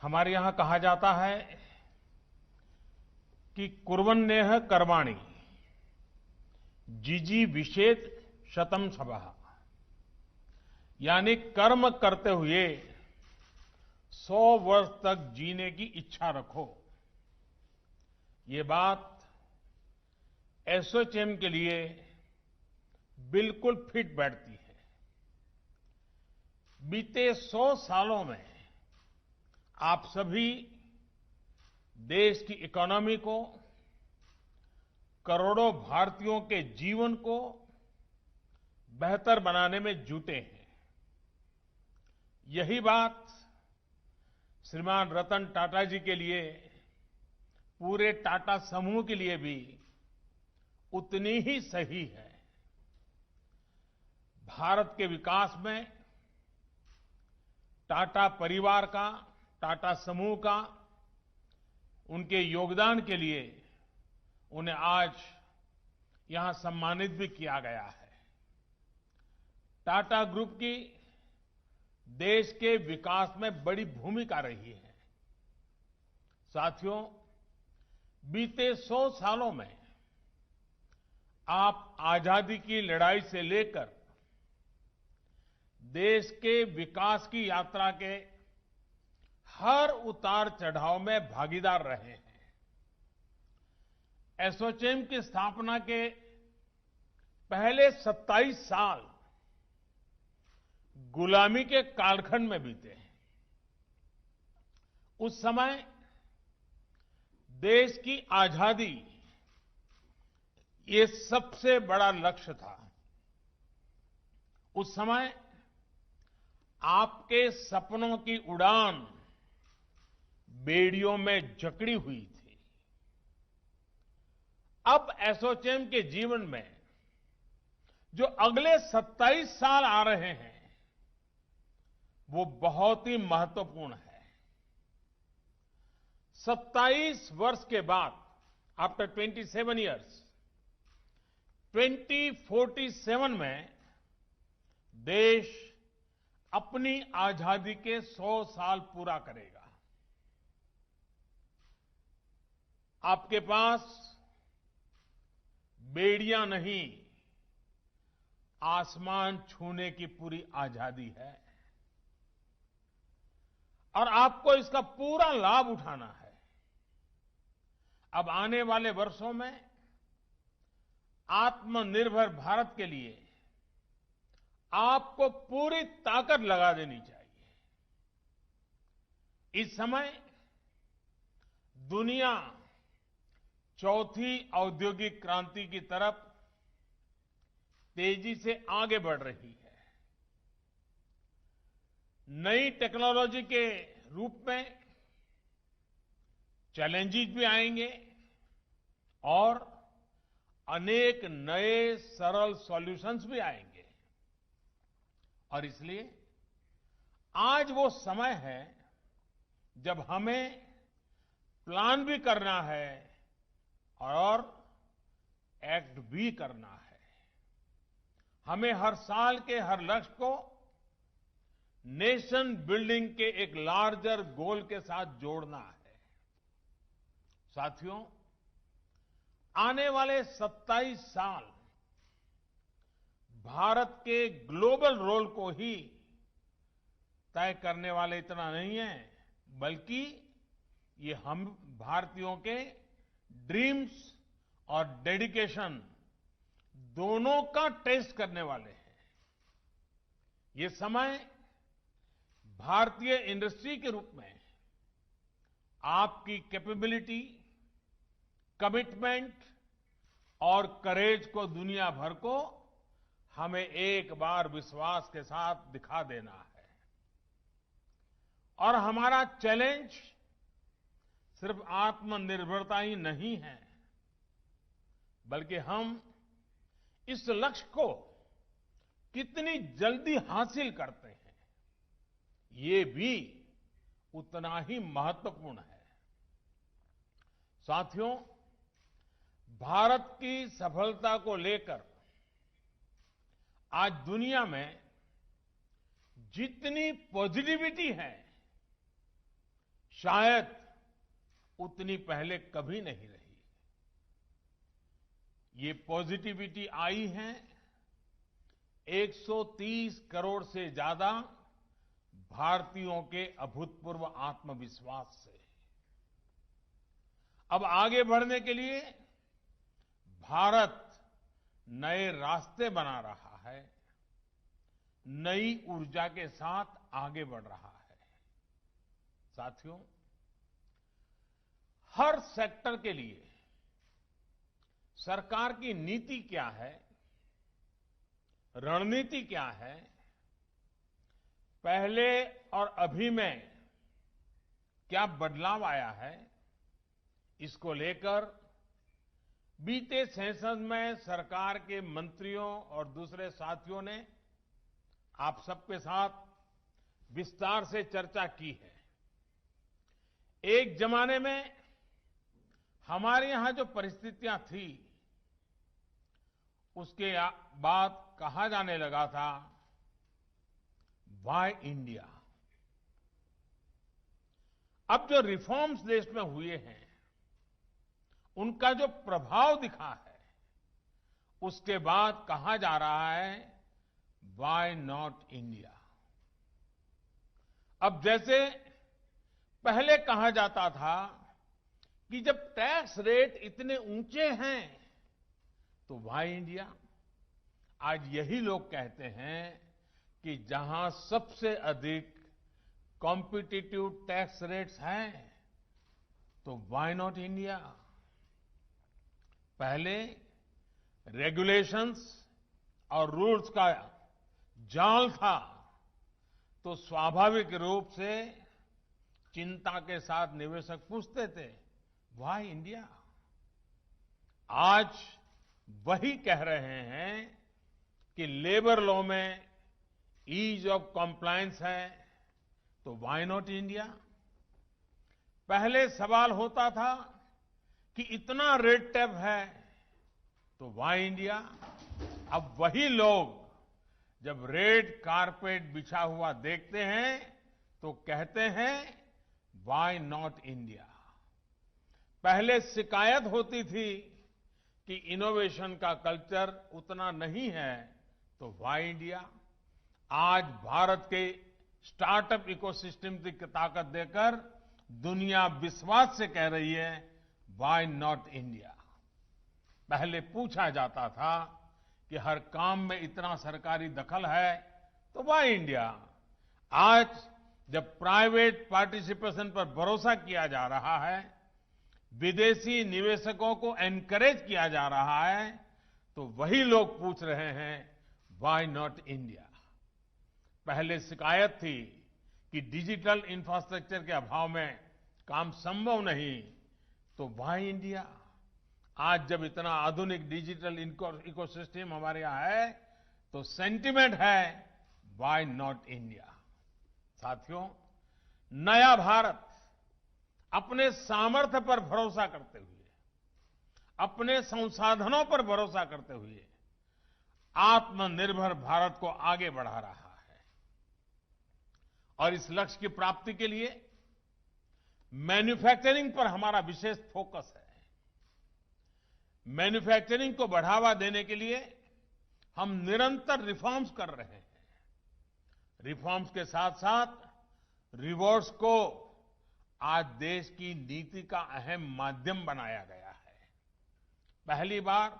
हमारे यहां कहा जाता है कि कुर्वन्नेह कर्माणि जिजी विषेद शतम सबः। यानी कर्म करते हुए 100 वर्ष तक जीने की इच्छा रखो। ये बात एसोचैम के लिए बिल्कुल फिट बैठती है। बीते 100 सालों में आप सभी देश की इकोनॉमी को, करोड़ों भारतीयों के जीवन को बेहतर बनाने में जुटे हैं। यही बात श्रीमान रतन टाटा जी के लिए, पूरे टाटा समूह के लिए भी उतनी ही सही है। भारत के विकास में टाटा परिवार का, टाटा समूह का, उनके योगदान के लिए उन्हें आज यहां सम्मानित भी किया गया है। टाटा ग्रुप की देश के विकास में बड़ी भूमिका रही है। साथियों, बीते 100 सालों में आप आजादी की लड़ाई से लेकर देश के विकास की यात्रा के हर उतार चढ़ाव में भागीदार रहे हैं। एसोचैम की स्थापना के पहले 27 साल गुलामी के कालखंड में बीते हैं। उस समय देश की आजादी ये सबसे बड़ा लक्ष्य था। उस समय आपके सपनों की उड़ान बेड़ियों में जकड़ी हुई थी। अब एसोचैम के जीवन में जो अगले 27 साल आ रहे हैं वो बहुत ही महत्वपूर्ण है। 27 वर्ष के बाद, आफ्टर 27 ईयर्स, 2047 में देश अपनी आजादी के 100 साल पूरा करेगा। आपके पास बेड़ियां नहीं, आसमान छूने की पूरी आजादी है और आपको इसका पूरा लाभ उठाना है। अब आने वाले वर्षों में आत्मनिर्भर भारत के लिए आपको पूरी ताकत लगा देनी चाहिए। इस समय दुनिया चौथी औद्योगिक क्रांति की तरफ तेजी से आगे बढ़ रही है। नई टेक्नोलॉजी के रूप में चैलेंजेस भी आएंगे और अनेक नए सरल सॉल्यूशंस भी आएंगे। और इसलिए आज वो समय है जब हमें प्लान भी करना है और एक्ट भी करना है। हमें हर साल के हर लक्ष्य को नेशन बिल्डिंग के एक लार्जर गोल के साथ जोड़ना है। साथियों, आने वाले 27 साल भारत के ग्लोबल रोल को ही तय करने वाले इतना नहीं है, बल्कि ये हम भारतीयों के ड्रीम्स और डेडिकेशन दोनों का टेस्ट करने वाले हैं। ये समय भारतीय इंडस्ट्री के रूप में आपकी कैपेबिलिटी, कमिटमेंट और करेज को दुनिया भर को हमें एक बार विश्वास के साथ दिखा देना है। और हमारा चैलेंज सिर्फ आत्मनिर्भरता ही नहीं है, बल्कि हम इस लक्ष्य को कितनी जल्दी हासिल करते हैं, ये भी उतना ही महत्वपूर्ण है। साथियों, भारत की सफलता को लेकर आज दुनिया में जितनी पॉजिटिविटी है, शायद उतनी पहले कभी नहीं रही। ये पॉजिटिविटी आई है 130 करोड़ से ज्यादा भारतीयों के अभूतपूर्व आत्मविश्वास से। अब आगे बढ़ने के लिए भारत नए रास्ते बना रहा है, नई ऊर्जा के साथ आगे बढ़ रहा है। साथियों, हर सेक्टर के लिए सरकार की नीति क्या है, रणनीति क्या है, पहले और अभी में क्या बदलाव आया है, इसको लेकर बीते सेशन में सरकार के मंत्रियों और दूसरे साथियों ने आप सबके साथ विस्तार से चर्चा की है। एक जमाने में हमारे यहां जो परिस्थितियां थी, उसके बाद कहा जाने लगा था, व्हाई इंडिया। अब जो रिफॉर्म्स देश में हुए हैं, उनका जो प्रभाव दिखा है, उसके बाद कहा जा रहा है, व्हाई नॉट इंडिया। अब जैसे पहले कहा जाता था कि जब टैक्स रेट इतने ऊंचे हैं तो व्हाई इंडिया, आज यही लोग कहते हैं कि जहां सबसे अधिक कॉम्पिटिटिव टैक्स रेट्स हैं तो व्हाई नॉट इंडिया। पहले रेगुलेशंस और रूल्स का जाल था तो स्वाभाविक रूप से चिंता के साथ निवेशक पूछते थे, व्हाई इंडिया। आज वही कह रहे हैं कि लेबर लॉ में ईज ऑफ कॉम्प्लायंस है तो व्हाई नॉट इंडिया। पहले सवाल होता था कि इतना रेड टेप है तो व्हाई इंडिया। अब वही लोग जब रेड कारपेट बिछा हुआ देखते हैं तो कहते हैं, व्हाई नॉट इंडिया। पहले शिकायत होती थी कि इनोवेशन का कल्चर उतना नहीं है तो व्हाई इंडिया। आज भारत के स्टार्टअप इकोसिस्टम की ताकत देकर दुनिया विश्वास से कह रही है, व्हाई नॉट इंडिया। पहले पूछा जाता था कि हर काम में इतना सरकारी दखल है तो व्हाई इंडिया। आज जब प्राइवेट पार्टिसिपेशन पर भरोसा किया जा रहा है, विदेशी निवेशकों को एनकरेज किया जा रहा है, तो वही लोग पूछ रहे हैं, व्हाई नॉट इंडिया। पहले शिकायत थी कि डिजिटल इंफ्रास्ट्रक्चर के अभाव में काम संभव नहीं तो व्हाई इंडिया। आज जब इतना आधुनिक डिजिटल इकोसिस्टम हमारे यहां है तो सेंटिमेंट है, व्हाई नॉट इंडिया। साथियों, नया भारत अपने सामर्थ्य पर भरोसा करते हुए, अपने संसाधनों पर भरोसा करते हुए आत्मनिर्भर भारत को आगे बढ़ा रहा है। और इस लक्ष्य की प्राप्ति के लिए मैन्युफैक्चरिंग पर हमारा विशेष फोकस है। मैन्युफैक्चरिंग को बढ़ावा देने के लिए हम निरंतर रिफॉर्म्स कर रहे हैं। रिफॉर्म्स के साथ साथ रिवॉर्ड्स को आज देश की नीति का अहम माध्यम बनाया गया है। पहली बार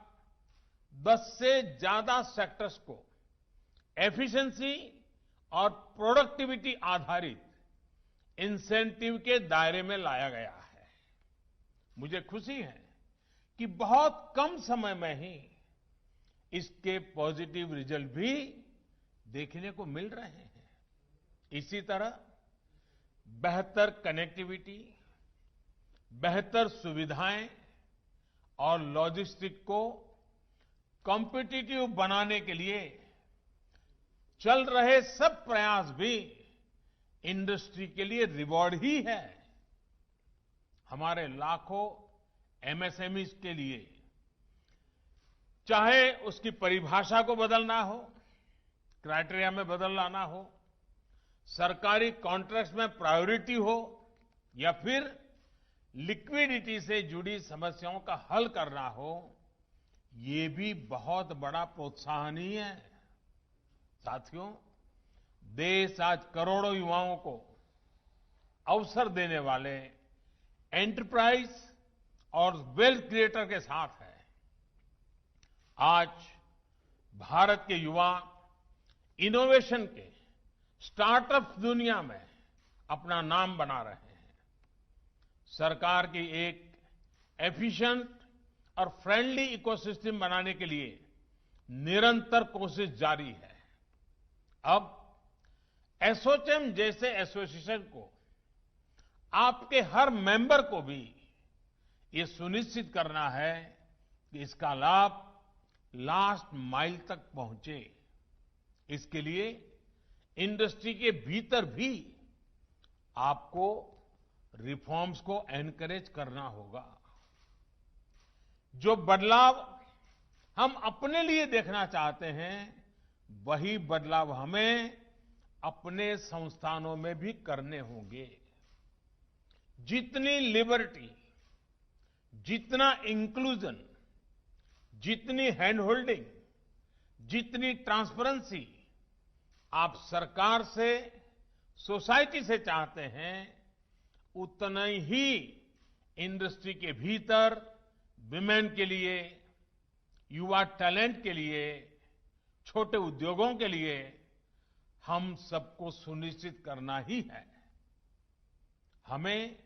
10 से ज्यादा सेक्टर्स को एफिशिएंसी और प्रोडक्टिविटी आधारित इंसेंटिव के दायरे में लाया गया है। मुझे खुशी है कि बहुत कम समय में ही इसके पॉजिटिव रिजल्ट भी देखने को मिल रहे हैं। इसी तरह बेहतर कनेक्टिविटी, बेहतर सुविधाएं और लॉजिस्टिक को कॉम्पिटिटिव बनाने के लिए चल रहे सब प्रयास भी इंडस्ट्री के लिए रिवॉर्ड ही है। हमारे लाखों एमएसएमई के लिए चाहे उसकी परिभाषा को बदलना हो, क्राइटेरिया में बदल लाना हो, सरकारी कॉन्ट्रैक्ट्स में प्रायोरिटी हो या फिर लिक्विडिटी से जुड़ी समस्याओं का हल करना हो, ये भी बहुत बड़ा प्रोत्साहन ही है। साथियों, देश आज करोड़ों युवाओं को अवसर देने वाले एंटरप्राइज और वेल्थ क्रिएटर के साथ है। आज भारत के युवा इनोवेशन के स्टार्टअप दुनिया में अपना नाम बना रहे हैं। सरकार की एक एफिशिएंट और फ्रेंडली इकोसिस्टम बनाने के लिए निरंतर कोशिश जारी है। अब एसोचैम जैसे एसोसिएशन को, आपके हर मेंबर को भी ये सुनिश्चित करना है कि इसका लाभ लास्ट माइल तक पहुंचे। इसके लिए इंडस्ट्री के भीतर भी आपको रिफॉर्म्स को एनकरेज करना होगा। जो बदलाव हम अपने लिए देखना चाहते हैं, वही बदलाव हमें अपने संस्थानों में भी करने होंगे। जितनी लिबर्टी, जितना इंक्लूजन, जितनी हैंड होल्डिंग, जितनी ट्रांसपेरेंसी आप सरकार से, सोसाइटी से चाहते हैं, उतना ही इंडस्ट्री के भीतर विमेन के लिए, युवा टैलेंट के लिए, छोटे उद्योगों के लिए हम सबको सुनिश्चित करना ही है। हमें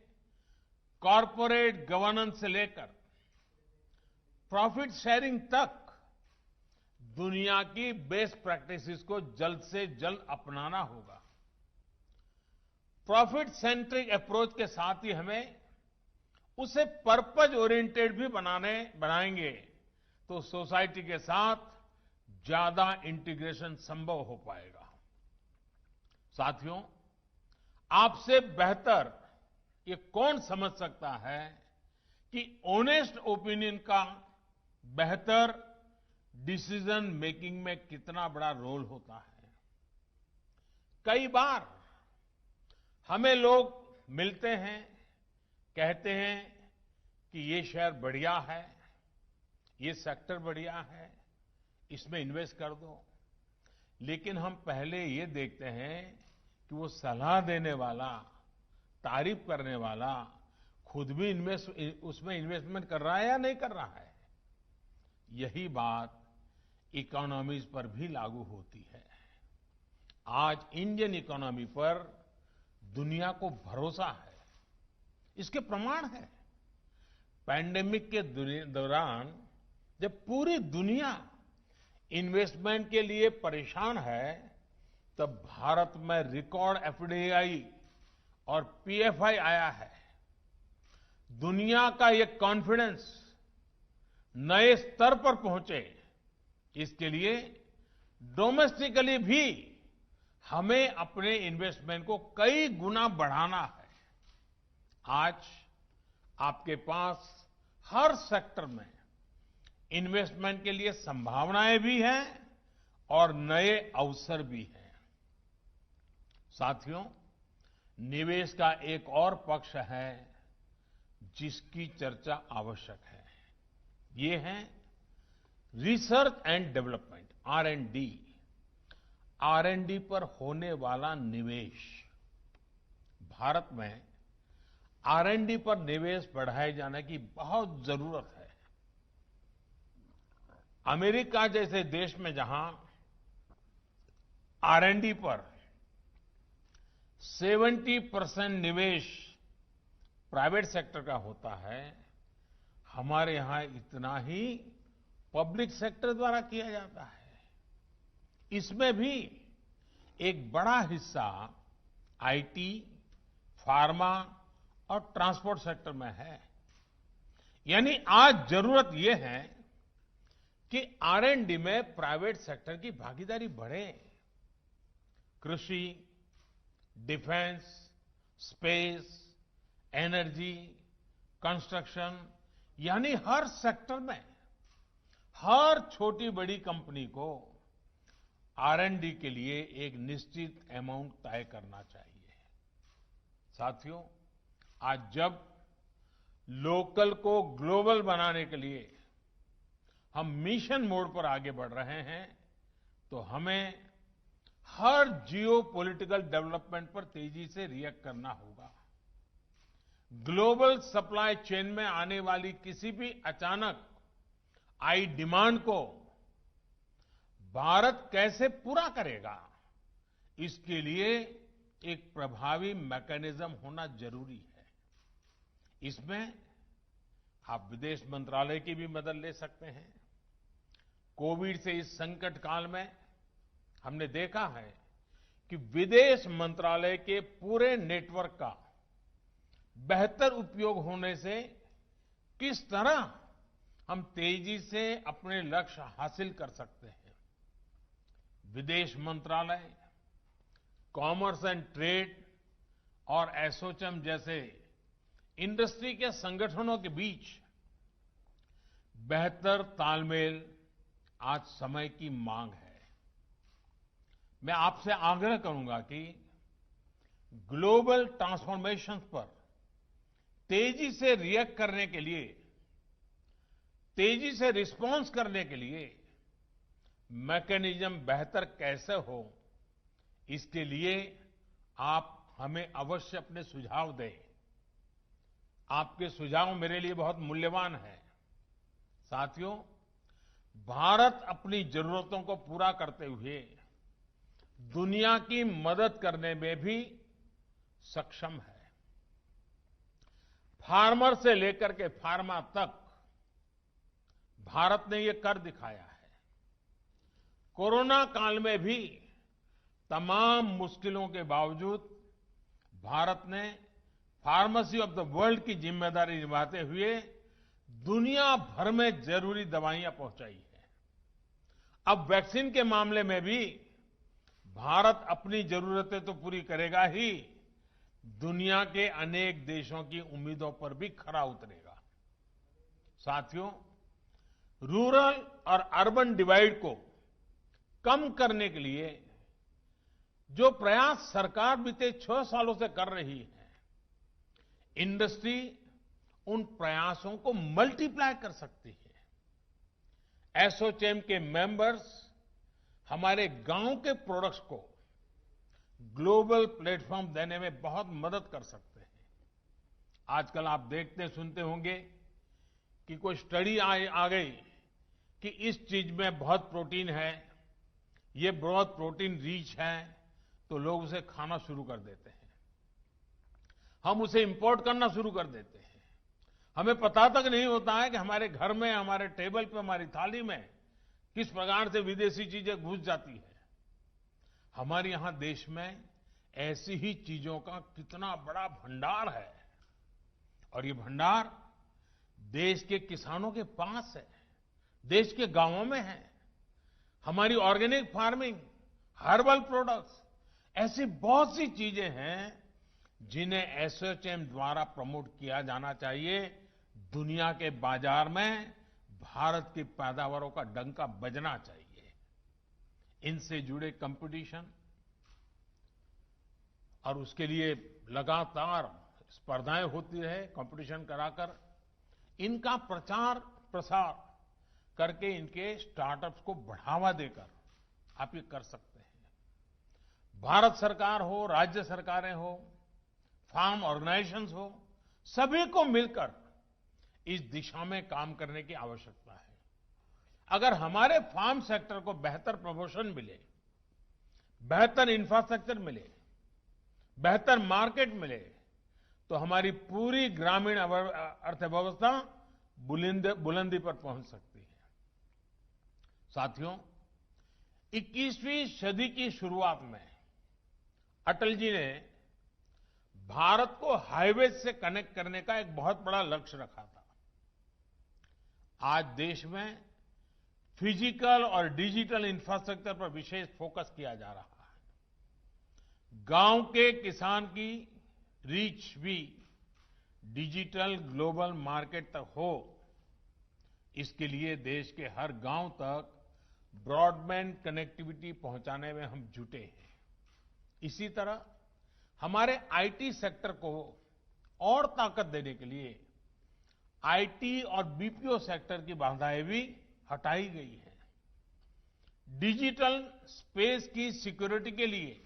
कॉरपोरेट गवर्नेंस से लेकर प्रॉफिट शेयरिंग तक दुनिया की बेस्ट प्रैक्टिसेस को जल्द से जल्द अपनाना होगा। प्रॉफिट सेंट्रिक अप्रोच के साथ ही हमें उसे पर्पज ओरिएंटेड भी बनाएंगे तो सोसाइटी के साथ ज्यादा इंटीग्रेशन संभव हो पाएगा। साथियों, आपसे बेहतर ये कौन समझ सकता है कि ऑनेस्ट ओपिनियन का बेहतर डिसीजन मेकिंग में कितना बड़ा रोल होता है। कई बार हमें लोग मिलते हैं, कहते हैं कि ये शेयर बढ़िया है, ये सेक्टर बढ़िया है, इसमें इन्वेस्ट कर दो। लेकिन हम पहले ये देखते हैं कि वो सलाह देने वाला, तारीफ करने वाला खुद भी उसमें इन्वेस्टमेंट कर रहा है या नहीं कर रहा है। यही बात इकोनॉमीज पर भी लागू होती है। आज इंडियन इकोनॉमी पर दुनिया को भरोसा है, इसके प्रमाण है। पैंडेमिक के दौरान जब पूरी दुनिया इन्वेस्टमेंट के लिए परेशान है, तब भारत में रिकॉर्ड एफडीआई और पीएफआई आया है। दुनिया का ये कॉन्फिडेंस नए स्तर पर पहुंचे, इसके लिए डोमेस्टिकली भी हमें अपने इन्वेस्टमेंट को कई गुना बढ़ाना है। आज आपके पास हर सेक्टर में इन्वेस्टमेंट के लिए संभावनाएं भी हैं और नए अवसर भी हैं। साथियों, निवेश का एक और पक्ष है जिसकी चर्चा आवश्यक है। ये है research and development, R&D। R&D पर होने वाला निवेश। भारत में R&D पर निवेश बढ़ाए जाने की बहुत जरूरत है। अमेरिका जैसे देश में जहां R&D पर 70% निवेश प्राइवेट सेक्टर का होता है, हमारे यहां इतना ही पब्लिक सेक्टर द्वारा किया जाता है। इसमें भी एक बड़ा हिस्सा आईटी, फार्मा और ट्रांसपोर्ट सेक्टर में है। यानी आज जरूरत यह है कि R&D में प्राइवेट सेक्टर की भागीदारी बढ़े। कृषि, डिफेंस, स्पेस, एनर्जी, कंस्ट्रक्शन, यानी हर सेक्टर में हर छोटी बड़ी कंपनी को R&D के लिए एक निश्चित अमाउंट तय करना चाहिए। साथियों, आज जब लोकल को ग्लोबल बनाने के लिए हम मिशन मोड पर आगे बढ़ रहे हैं तो हमें हर जियो पॉलिटिकल डेवलपमेंट पर तेजी से रिएक्ट करना होगा। ग्लोबल सप्लाई चेन में आने वाली किसी भी अचानक आई डिमांड को भारत कैसे पूरा करेगा, इसके लिए एक प्रभावी मैकेनिज्म होना जरूरी है। इसमें आप विदेश मंत्रालय की भी मदद ले सकते हैं। कोविड से इस संकट काल में हमने देखा है कि विदेश मंत्रालय के पूरे नेटवर्क का बेहतर उपयोग होने से किस तरह हम तेजी से अपने लक्ष्य हासिल कर सकते हैं। विदेश मंत्रालय, कॉमर्स एंड ट्रेड और एसोचैम जैसे इंडस्ट्री के संगठनों के बीच बेहतर तालमेल आज समय की मांग है। मैं आपसे आग्रह करूंगा कि ग्लोबल ट्रांसफॉर्मेशन पर तेजी से रिएक्ट करने के लिए, तेजी से रिस्पॉन्स करने के लिए मैकेनिज्म बेहतर कैसे हो, इसके लिए आप हमें अवश्य अपने सुझाव दें। आपके सुझाव मेरे लिए बहुत मूल्यवान हैं। साथियों, भारत अपनी जरूरतों को पूरा करते हुए दुनिया की मदद करने में भी सक्षम है। फार्मर से लेकर के फार्मा तक भारत ने ये कर दिखाया है। कोरोना काल में भी तमाम मुश्किलों के बावजूद भारत ने फार्मेसी ऑफ द वर्ल्ड की जिम्मेदारी निभाते हुए दुनिया भर में जरूरी दवाइयां पहुंचाई है। अब वैक्सीन के मामले में भी भारत अपनी जरूरतें तो पूरी करेगा ही, दुनिया के अनेक देशों की उम्मीदों पर भी खरा उतरेगा। साथियों, रूरल और अर्बन डिवाइड को कम करने के लिए जो प्रयास सरकार बीते 6 सालों से कर रही है, इंडस्ट्री उन प्रयासों को मल्टीप्लाई कर सकती है। एसोचैम के मेंबर्स हमारे गांव के प्रोडक्ट्स को ग्लोबल प्लेटफॉर्म देने में बहुत मदद कर सकते हैं। आजकल आप देखते सुनते होंगे कि कोई स्टडी आ गई कि इस चीज में बहुत प्रोटीन है, ये बहुत प्रोटीन रिच है, तो लोग उसे खाना शुरू कर देते हैं। हम उसे इंपोर्ट करना शुरू कर देते हैं। हमें पता तक नहीं होता है कि हमारे घर में, हमारे टेबल पे, हमारी थाली में किस प्रकार से विदेशी चीजें घुस जाती है। हमारे यहां देश में ऐसी ही चीजों का कितना बड़ा भंडार है और ये भंडार देश के किसानों के पास है, देश के गांवों में है। हमारी ऑर्गेनिक फार्मिंग, हर्बल प्रोडक्ट्स, ऐसी बहुत सी चीजें हैं जिन्हें एसोचैम द्वारा प्रमोट किया जाना चाहिए। दुनिया के बाजार में भारत की पैदावारों का डंका बजना चाहिए। इनसे जुड़े कंपटीशन और उसके लिए लगातार स्पर्धाएं होती रहे, कंपटीशन कराकर इनका प्रचार प्रसार करके इनके स्टार्टअप्स को बढ़ावा देकर आप ये कर सकते हैं। भारत सरकार हो, राज्य सरकारें हो, फार्म ऑर्गेनाइजेशंस हो, सभी को मिलकर इस दिशा में काम करने की आवश्यकता है। अगर हमारे फार्म सेक्टर को बेहतर प्रमोशन मिले, बेहतर इंफ्रास्ट्रक्चर मिले, बेहतर मार्केट मिले, तो हमारी पूरी ग्रामीण अर्थव्यवस्था बुलंदी पर पहुंच सकती है। साथियों, 21वीं सदी की शुरुआत में अटल जी ने भारत को हाईवे से कनेक्ट करने का एक बहुत बड़ा लक्ष्य रखा था। आज देश में फिजिकल और डिजिटल इंफ्रास्ट्रक्चर पर विशेष फोकस किया जा रहा है। गांव के किसान की रीच भी डिजिटल ग्लोबल मार्केट तक हो, इसके लिए देश के हर गांव तक ब्रॉडबैंड कनेक्टिविटी पहुंचाने में हम जुटे हैं। इसी तरह हमारे आईटी सेक्टर को और ताकत देने के लिए आईटी और बीपीओ सेक्टर की बाधाएं भी हटाई गई हैं। डिजिटल स्पेस की सिक्योरिटी के लिए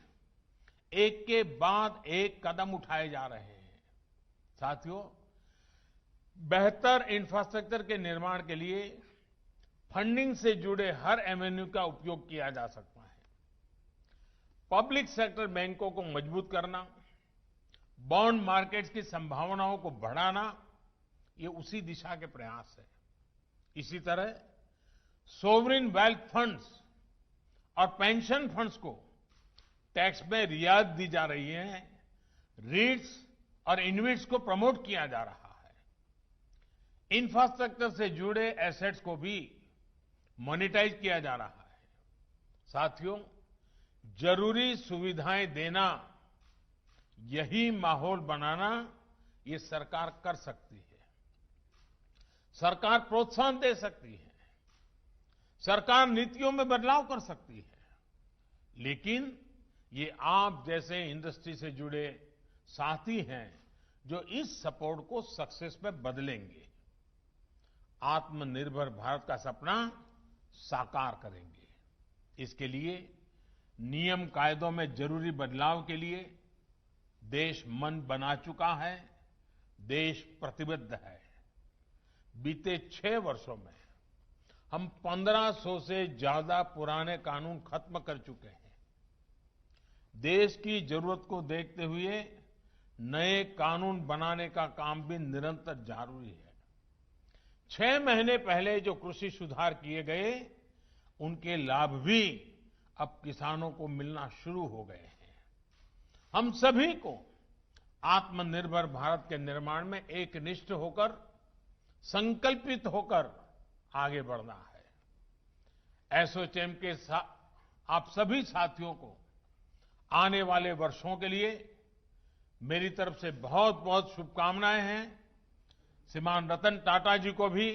एक के बाद एक कदम उठाए जा रहे हैं। साथियों, बेहतर इंफ्रास्ट्रक्चर के निर्माण के लिए फंडिंग से जुड़े हर एवेन्यू का उपयोग किया जा सकता है। पब्लिक सेक्टर बैंकों को मजबूत करना, बॉन्ड मार्केट्स की संभावनाओं को बढ़ाना, ये उसी दिशा के प्रयास है। इसी तरह सोवरिन वेल्थ फंड्स और पेंशन फंड्स को टैक्स में रियायत दी जा रही है। रीट्स और इन्विट्स को प्रमोट किया जा रहा है। इंफ्रास्ट्रक्चर से जुड़े एसेट्स को भी मोनेटाइज किया जा रहा है। साथियों, जरूरी सुविधाएं देना, यही माहौल बनाना ये सरकार कर सकती है। सरकार प्रोत्साहन दे सकती है, सरकार नीतियों में बदलाव कर सकती है, लेकिन ये आप जैसे इंडस्ट्री से जुड़े साथी हैं जो इस सपोर्ट को सक्सेस में बदलेंगे, आत्मनिर्भर भारत का सपना साकार करेंगे। इसके लिए नियम कायदों में जरूरी बदलाव के लिए देश मन बना चुका है, देश प्रतिबद्ध है। बीते 6 वर्षों में हम 1500 से ज्यादा पुराने कानून खत्म कर चुके हैं। देश की जरूरत को देखते हुए नए कानून बनाने का काम भी निरंतर जारी है। 6 महीने पहले जो कृषि सुधार किए गए, उनके लाभ भी अब किसानों को मिलना शुरू हो गए हैं। हम सभी को आत्मनिर्भर भारत के निर्माण में एकनिष्ठ होकर, संकल्पित होकर आगे बढ़ना है। एसोचैम के आप सभी साथियों को आने वाले वर्षों के लिए मेरी तरफ से बहुत बहुत शुभकामनाएं हैं। श्रीमान रतन टाटा जी को भी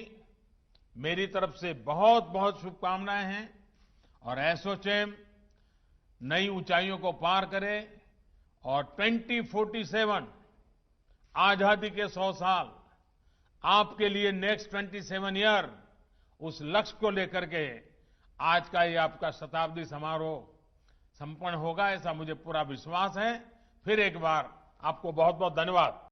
मेरी तरफ से बहुत बहुत शुभकामनाएं हैं और एसोचैम नई ऊंचाइयों को पार करे और 2047 आजादी के 100 साल आपके लिए नेक्स्ट 27 ईयर, उस लक्ष्य को लेकर के आज का ये आपका शताब्दी समारोह संपन्न होगा, ऐसा मुझे पूरा विश्वास है। फिर एक बार आपको बहुत बहुत धन्यवाद।